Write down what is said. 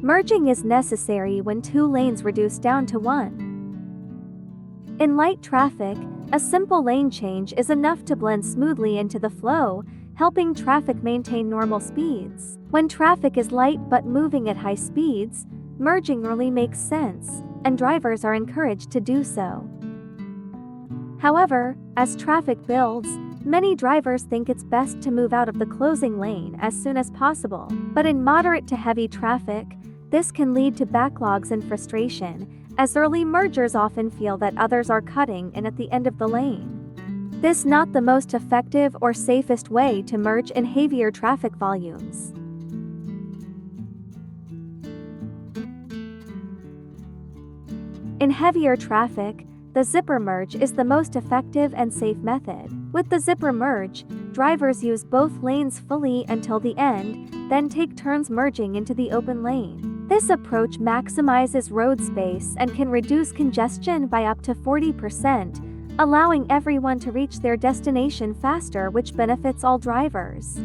Merging is necessary when two lanes reduce down to one. In light traffic, a simple lane change is enough to blend smoothly into the flow, helping traffic maintain normal speeds. When traffic is light but moving at high speeds, merging really makes sense, and drivers are encouraged to do so. However, as traffic builds, many drivers think it's best to move out of the closing lane as soon as possible. But in moderate to heavy traffic, this can lead to backlogs and frustration, as early mergers often feel that others are cutting in at the end of the lane. This is not the most effective or safest way to merge in heavier traffic volumes. In heavier traffic, the zipper merge is the most effective and safe method. With the zipper merge, drivers use both lanes fully until the end, then take turns merging into the open lane. This approach maximizes road space and can reduce congestion by up to 40%, allowing everyone to reach their destination faster, which benefits all drivers.